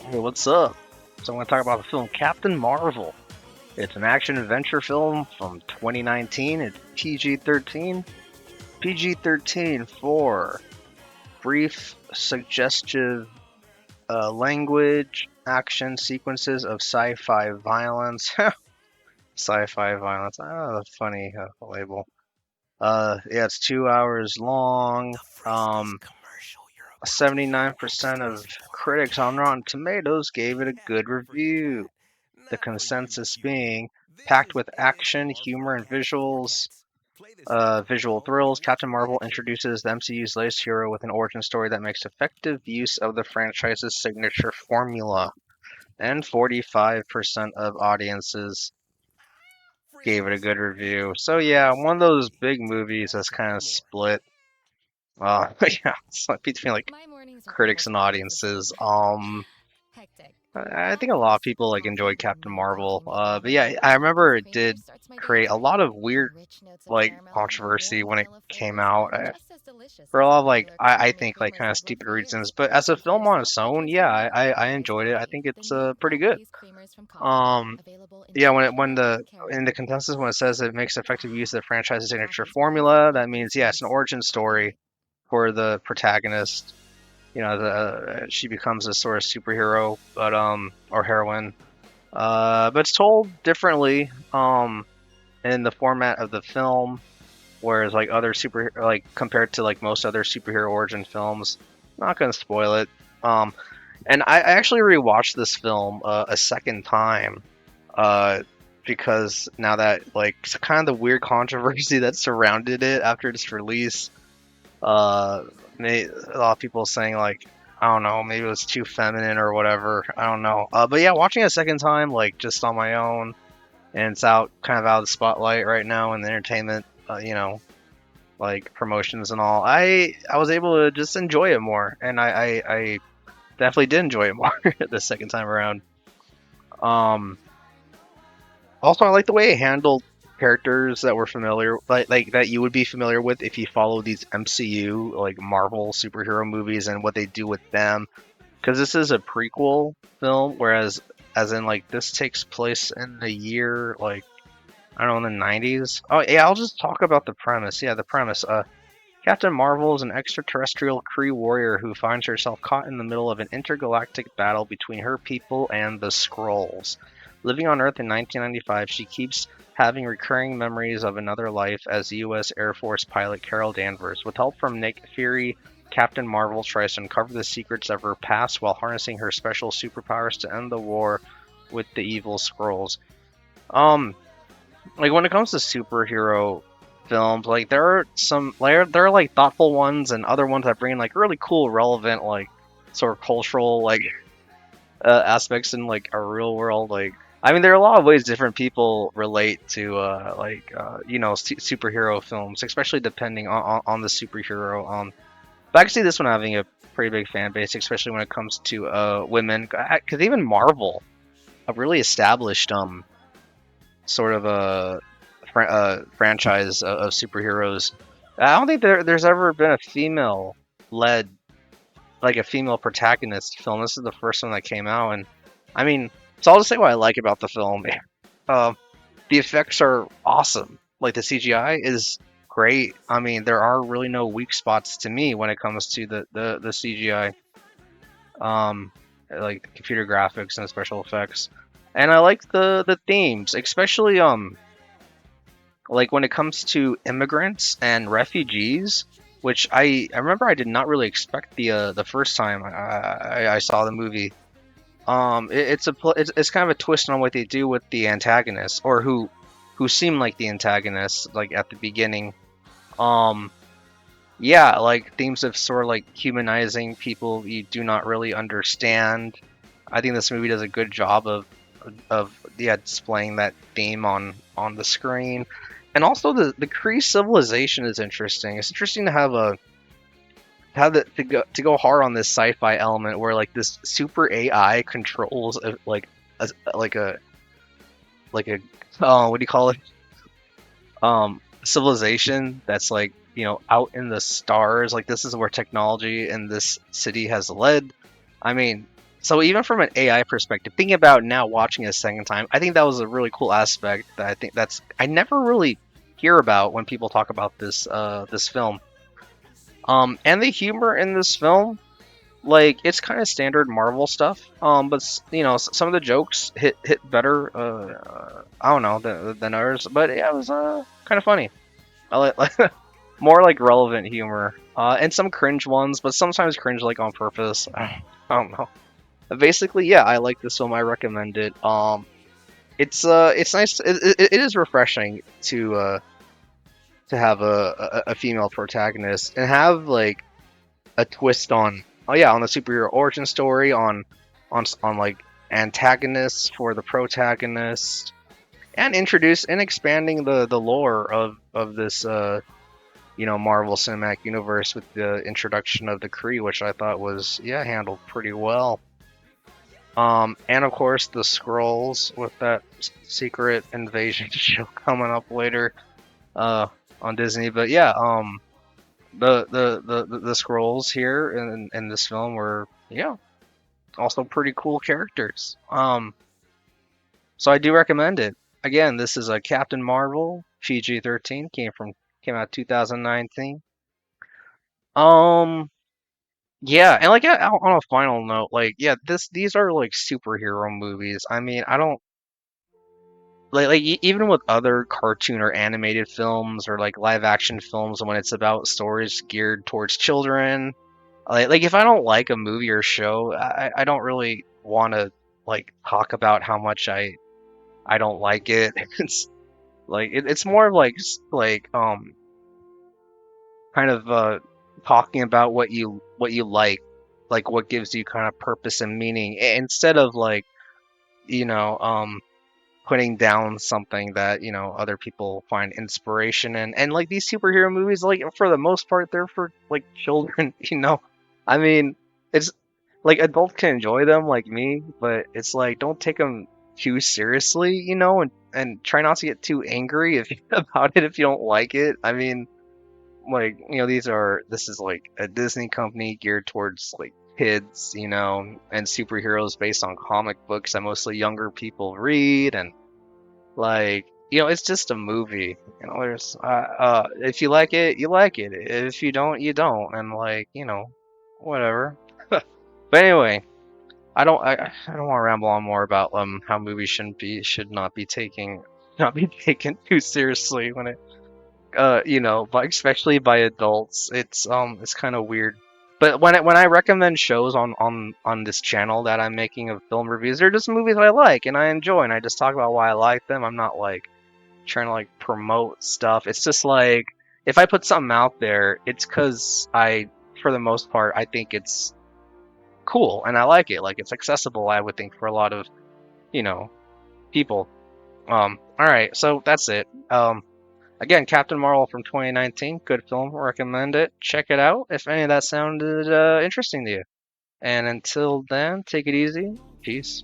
Hey, what's up? So I'm going to talk about the film Captain Marvel. It's an action-adventure film from 2019. It's PG-13. PG-13 for brief, suggestive language, action sequences of sci-fi violence. Sci-fi violence. Oh, funny label. Yeah, it's 2 hours long. 79% of critics on Rotten Tomatoes gave it a good review. The consensus being packed with action, humor, and visual thrills. Captain Marvel introduces the MCU's latest hero with an origin story that makes effective use of the franchise's signature formula. And 45% of audiences gave it a good review. So yeah, one of those big movies that's kind of split. Yeah, it's like between like critics and audiences. I think a lot of people like enjoyed Captain Marvel. But yeah, I remember it did create a lot of weird like controversy when it came out. For a lot of like I think like kind of stupid reasons. But as a film on its own, yeah, I enjoyed it. I think it's pretty good. Um, yeah, when the in the consensus when it says it makes effective use of the franchise's signature formula, that means yeah, it's an origin story for the protagonist. She becomes a sort of superhero, but or heroine, but it's told differently in the format of the film, whereas like other super like compared to like most other superhero origin films. Not gonna spoil it. Um, and I actually rewatched this film a second time, uh, because now that like kind of the weird controversy that surrounded it after its release, uh, a lot of people saying like I don't know, maybe it was too feminine or whatever. I don't know. But yeah, watching it a second time, like just on my own, and it's out kind of out of the spotlight right now in the entertainment, like promotions and all. I was able to just enjoy it more, and I definitely did enjoy it more the second time around. Um, Also, I like the way it handled characters that were familiar, like that you would be familiar with if you follow these MCU like Marvel superhero movies and what they do with them. Because this is a prequel film, whereas as in like this takes place in the year like I don't know in the 90s. Oh yeah, I'll just talk about the premise. Yeah, the premise. Captain Marvel is an extraterrestrial Kree warrior who finds herself caught in the middle of an intergalactic battle between her people and the Skrulls. Living on Earth in 1995, she keeps having recurring memories of another life as U.S. Air Force pilot Carol Danvers. With help from Nick Fury, Captain Marvel tries to uncover the secrets of her past while harnessing her special superpowers to end the war with the evil Skrulls. Um, like when it comes to superhero films, like there are like thoughtful ones and other ones that bring like really cool, relevant, like sort of cultural like aspects in like a real world. Like I mean, there are a lot of ways different people relate to superhero films, especially depending on the superhero. But I can see this one having a pretty big fan base, especially when it comes to women, because even Marvel really established sort of a franchise of superheroes. I don't think there's ever been a female led, like a female protagonist film. This is the first one that came out, and I mean, so I'll just say what I like about the film. Uh, the effects are awesome. Like the CGI is great. I mean, there are really no weak spots to me when it comes to the CGI, like the computer graphics and special effects. And I like the themes, especially like when it comes to immigrants and refugees, which I remember I did not really expect the first time I saw the movie. It's kind of a twist on what they do with the antagonists or who seem like the antagonists like at the beginning. Um, yeah, like themes of sort of like humanizing people you do not really understand. I think this movie does a good job of yeah displaying that theme on the screen. And also the Kree civilization is interesting. It's interesting to have to go hard on this sci-fi element where like this super AI controls a like a like a what do you call it, civilization that's like out in the stars. Like this is where technology in this city has led. I mean, So even from an AI perspective, thinking about now watching it a second time, I think that was a really cool aspect that I think that's I never really hear about when people talk about this film. And the humor in this film, like it's kind of standard Marvel stuff. But you know, some of the jokes hit better. I don't know than others, but yeah, it was kind of funny. I like more like relevant humor. And some cringe ones, but sometimes cringe like on purpose. I don't know. Basically, yeah, I like this film. I recommend it. It's nice. It is refreshing to have a female protagonist and have like a twist on oh yeah on the superhero origin story on like antagonists for the protagonist and introduce and expanding the lore of this you know Marvel Cinematic Universe with the introduction of the Kree, which I thought was yeah handled pretty well. And of course the scrolls with that secret invasion show coming up later uh on Disney. But yeah, the scrolls here in this film were yeah also pretty cool characters. So I do recommend it. Again, this is a Captain Marvel PG-13 came out 2019. Um yeah, and like yeah, on a final note, like yeah, these are like superhero movies. I mean, I don't even with other cartoon or animated films or like live action films when it's about stories geared towards children, like if I don't like a movie or show, I don't really want to like talk about how much I don't like it. It's like it's more of like kind of talking about what you like what gives you kind of purpose and meaning instead of like you know putting down something that you know other people find inspiration in and like these superhero movies like for the most part they're for like children you know I mean it's like adults can enjoy them like me but it's like don't take them too seriously you know and try not to get too angry if about it if you don't like it I mean like you know this is like a Disney company geared towards like kids you know and superheroes based on comic books that mostly younger people read and like, you know, it's just a movie. You know, there's if you like it, you like it. If you don't, you don't. And like, you know, whatever. But anyway, I don't want to ramble on more about how movies should not be not be taken too seriously when it you know, but especially by adults. It's kind of weird. But when I recommend shows on this channel that I'm making of film reviews, they're just movies I like and I enjoy and I just talk about why I like them. I'm not like trying to like promote stuff. It's just like if I put something out there, it's because for the most part, I think it's cool and I like it. Like it's accessible, I would think, for a lot of you know people. All right, so that's it. Again, Captain Marvel from 2019, good film. Recommend it. Check it out if any of that sounded interesting to you. And until then, take it easy. Peace.